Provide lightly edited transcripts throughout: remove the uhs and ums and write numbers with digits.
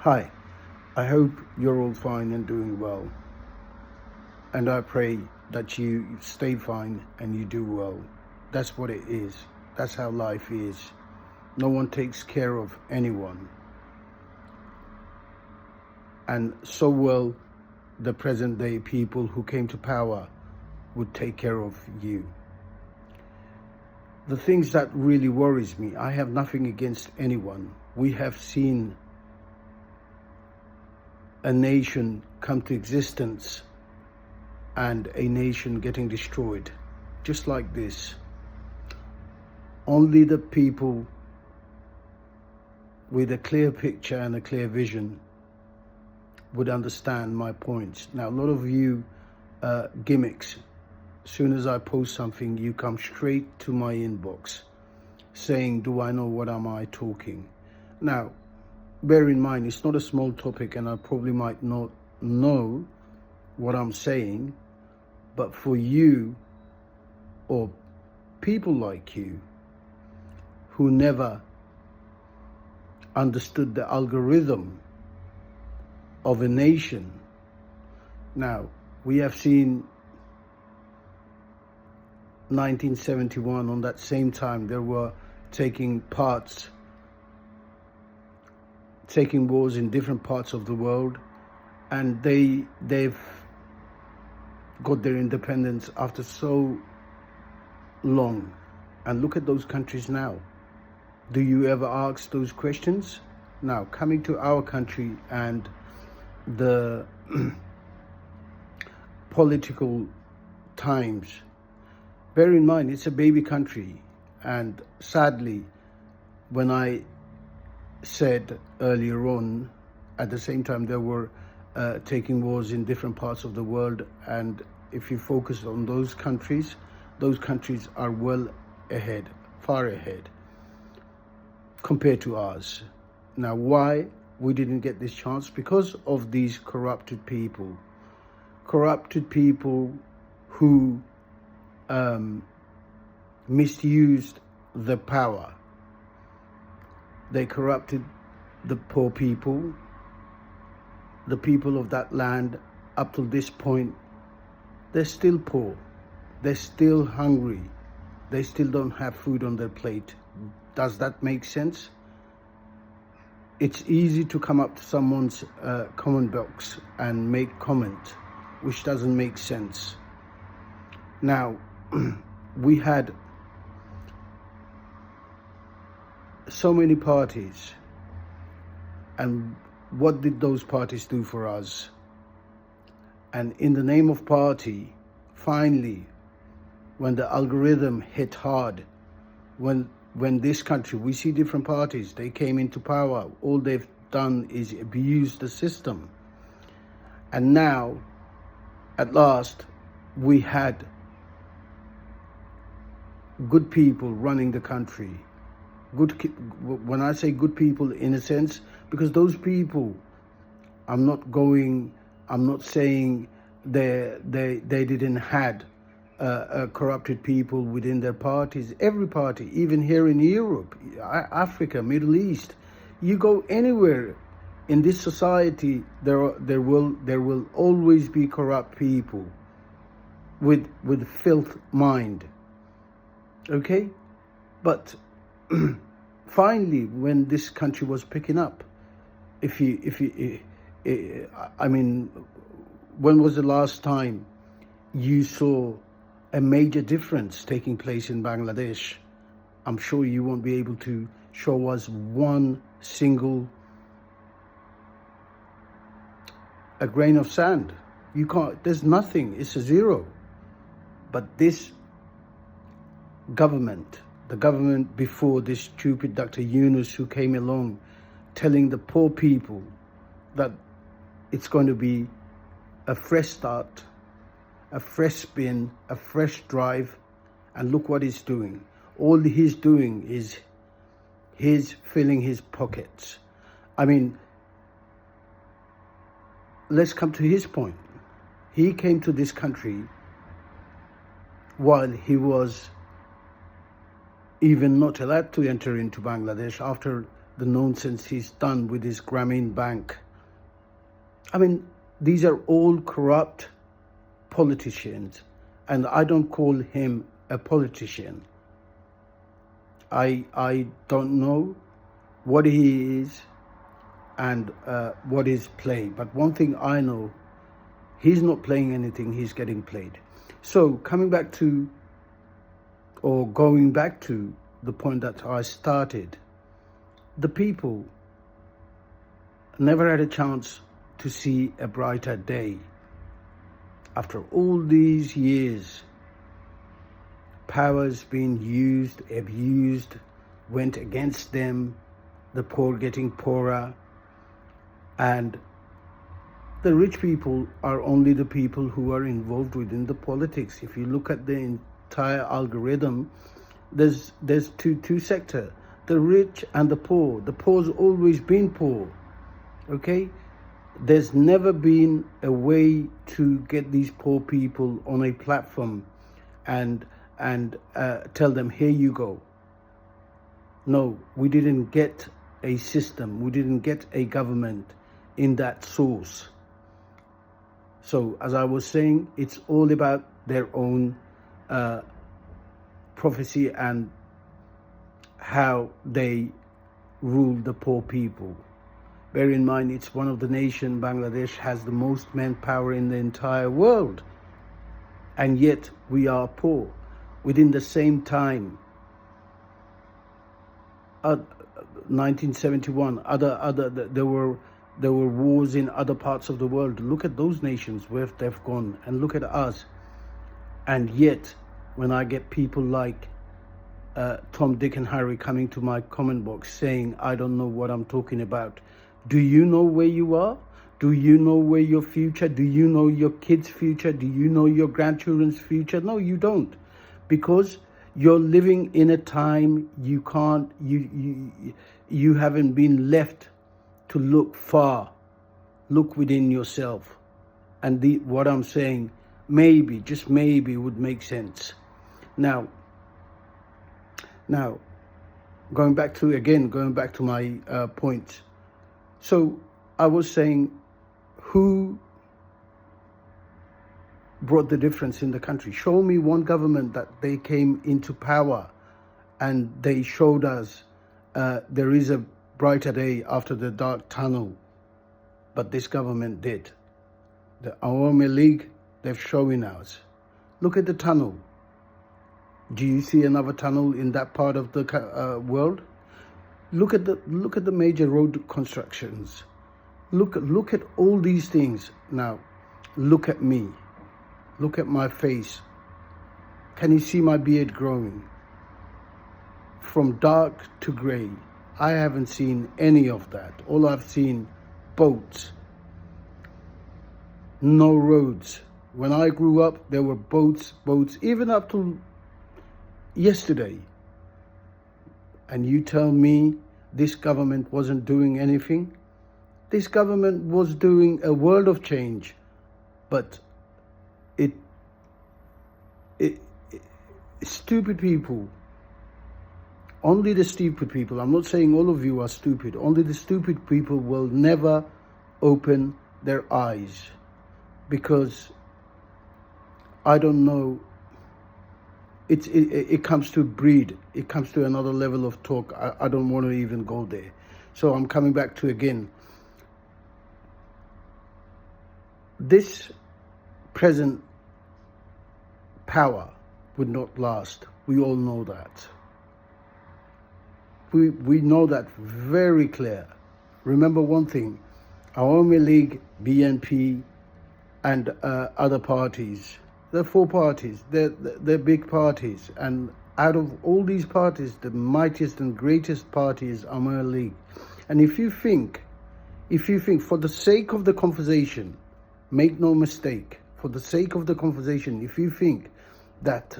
Hi, I hope you're all fine and doing well. And I pray that you stay fine and you do well. That's what it is. That's how life is. No one takes care of anyone. And so well, the present day people who came to power would take care of you. The things that really worries me, I have nothing against anyone. We have seen a nation come to existence and a nation getting destroyed, just like this. Only the people with a clear picture and a clear vision would understand my points. Now, a lot of you gimmicks, as soon as I post something, you come straight to my inbox saying, do I know what am I talking? Now, bear in mind, it's not a small topic and I probably might not know what I'm saying, but for you or people like you who never understood the algorithm of a nation. Now, we have seen 1971, on that same time, there were taking wars in different parts of the world, and they've got their independence after so long. And look at those countries now. Do you ever ask those questions? Now, coming to our country and the political times, bear in mind, it's a baby country. And sadly, when I said earlier on, at the same time there were taking wars in different parts of the world, and if you focus on those countries are well ahead, far ahead compared to ours. Now, why we didn't get this chance? Because of these corrupted people who misused the power. They corrupted the poor people, the people of that land. Up to this point, they're still poor, they're still hungry, they still don't have food on their plate. Does that make sense? It's easy to come up to someone's comment box and make comment which doesn't make sense. Now, we had so many parties, and what did those parties do for us? And in the name of party, finally, when the algorithm hit hard, when this country, we see different parties, they came into power, all they've done is abuse the system. And now, at last, we had good people running the country. When I say good people, in a sense, because those people, I'm not saying they didn't had corrupted people within their parties. Every party, even here in Europe, Africa, Middle East, you go anywhere in this society, there will always be corrupt people with filth mind. Okay, but finally, when this country was picking up, I mean, when was the last time you saw a major difference taking place in Bangladesh? I'm sure you won't be able to show us one single a grain of sand. You can't, there's nothing, it's a zero. But this government, the government before this stupid Dr. Yunus, who came along telling the poor people that it's going to be a fresh start, a fresh spin, a fresh drive, and look what he's doing. All he's doing is he's filling his pockets. I mean, let's come to his point. He came to this country while he was even not allowed to enter into Bangladesh after the nonsense he's done with his Grameen Bank. I mean, these are all corrupt politicians, and I don't call him a politician. I don't know what he is and what is play, but one thing I know, he's not playing anything, he's getting played. So going back to the point that I started, the people never had a chance to see a brighter day. After all these years, power's been used, abused, went against them, the poor getting poorer, and the rich people are only the people who are involved within the politics. If you look at the entire algorithm, there's two sectors, the rich and the poor. The poor's always been poor, okay? There's never been a way to get these poor people on a platform and tell them, here you go. No, we didn't get a system, we didn't get a government in that source. So as I was saying, it's all about their own prophecy and how they rule the poor people. Bear in mind, it's one of the nations, Bangladesh has the most manpower in the entire world, and yet we are poor. Within the same time, 1971, there were wars in other parts of the world. Look at those nations where they've gone, and look at us. And yet, when I get people like Tom, Dick and Harry coming to my comment box saying, I don't know what I'm talking about. Do you know where you are? Do you know where your future? Do you know your kids' future? Do you know your grandchildren's future? No, you don't. Because you're living in a time you can't, you haven't been left to look far. Look within yourself. And what I'm saying, maybe, just maybe, would make sense. Now, going back to my point. So I was saying, who brought the difference in the country? Show me one government that they came into power and they showed us there is a brighter day after the dark tunnel. But this government did. The Awami League, they've shown us. Look at the tunnel. Do you see another tunnel in that part of the world? Look at the major road constructions. Look at all these things. Now, look at me. Look at my face. Can you see my beard growing? From dark to grey. I haven't seen any of that. All I've seen, boats. No roads. When I grew up, there were boats, even up to yesterday. And you tell me this government wasn't doing anything? This government was doing a world of change, but stupid people, only the stupid people, I'm not saying all of you are stupid, only the stupid people will never open their eyes, because I don't know, it comes to breed, it comes to another level of talk. I don't want to even go there. So I'm coming back to again, this present power would not last. We all know that. We know that very clear. Remember one thing, Awami League, BNP, and other parties, there are 4 parties, they're big parties, and out of all these parties, the mightiest and greatest party is Awami League. And if you think, for the sake of the conversation, make no mistake, for the sake of the conversation, if you think that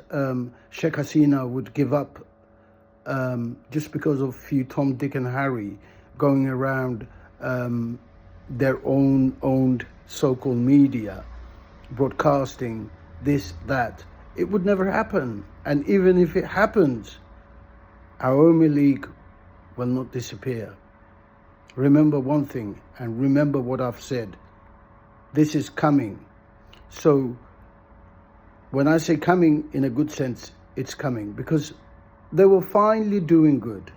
Sheikh Hasina would give up just because of few Tom, Dick and Harry going around their owned so-called media, broadcasting this, that, it would never happen. And even if it happens, our Awami League will not disappear. remember one thing, and remember what I've said. This is coming. So when I say coming in a good sense, it's coming because they were finally doing good.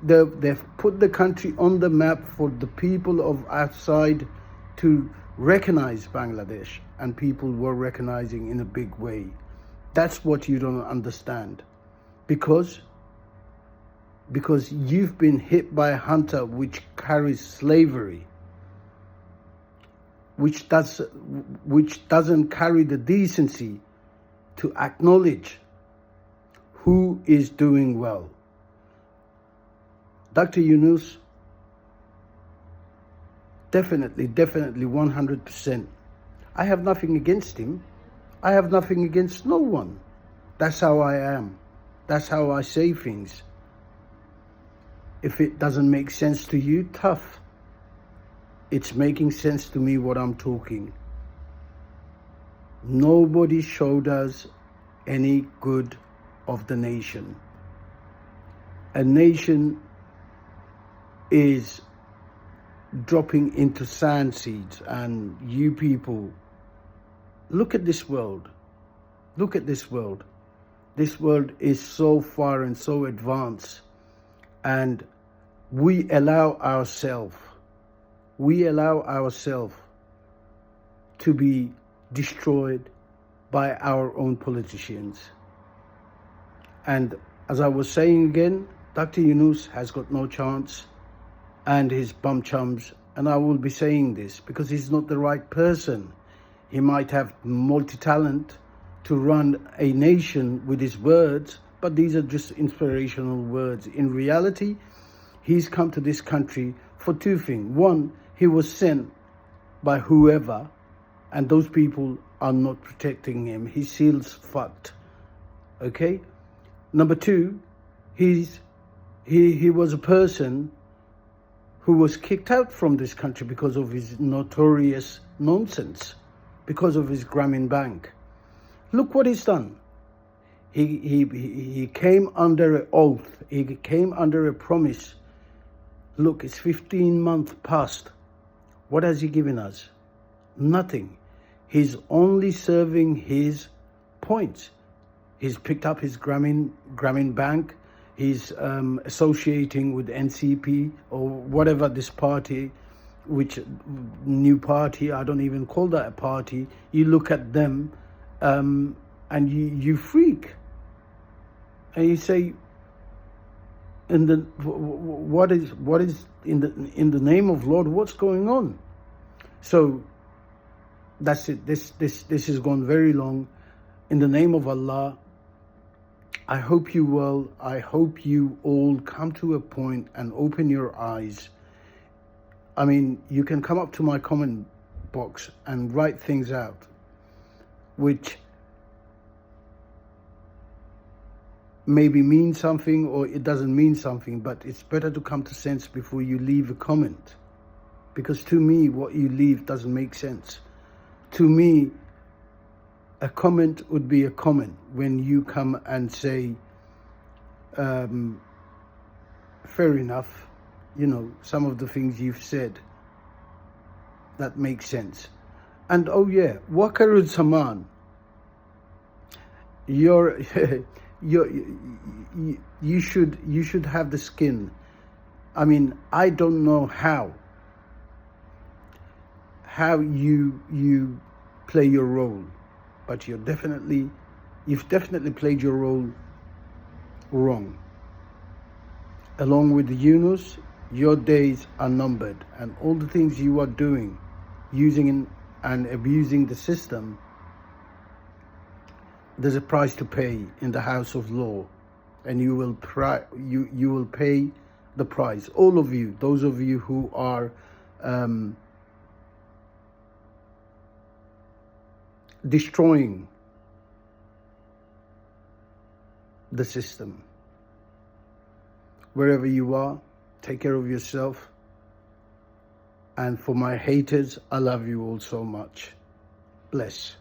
They've put the country on the map for the people of outside to recognize Bangladesh, and people were recognizing in a big way. That's what you don't understand. Because you've been hit by a hunter which carries slavery, which doesn't carry the decency to acknowledge who is doing well. Dr. Yunus, definitely 100%. I have nothing against him. I have nothing against no one. That's how I am. That's how I say things. If it doesn't make sense to you, tough. It's making sense to me what I'm talking. Nobody showed us any good of the nation. A nation is dropping into sand seeds, and you people, look at this world. Look at this world. This world is so far and so advanced, and we allow ourselves to be destroyed by our own politicians. And as I was saying again, Dr. Yunus has got no chance, and his bum chums, and I will be saying this because he's not the right person. He might have multi-talent to run a nation with his words, but these are just inspirational words. In reality, he's come to this country for two things. One, he was sent by whoever, and those people are not protecting him. His seal's fucked. Okay? Number two, he was a person who was kicked out from this country because of his notorious nonsense, because of his Grameen Bank. Look what he's done. He came under an oath. He came under a promise. Look, it's 15 months past. What has he given us? Nothing. He's only serving his points. He's picked up his Grameen Bank. He's associating with NCP or whatever this party, which new party, I don't even call that a party. You look at them and you freak. And you say, what is in the name of Lord, what's going on? So that's it. This has gone very long. In the name of Allah, I hope you will. I hope you all come to a point and open your eyes. I mean, you can come up to my comment box and write things out, which maybe mean something or it doesn't mean something, but it's better to come to sense before you leave a comment. Because to me, what you leave doesn't make sense. To me, a comment would be a comment when you come and say, fair enough, you know, some of the things you've said, that makes sense. And oh yeah, Wakarud Saman, you should have the skin. I mean, I don't know how you play your role, but you've definitely played your role wrong. Along with Yunus, your days are numbered, and all the things you are doing, using and abusing the system, there's a price to pay in the house of law, and you will pay the price. All of you, those of you who are destroying the system. Wherever you are, take care of yourself. And for my haters, I love you all so much. Bless.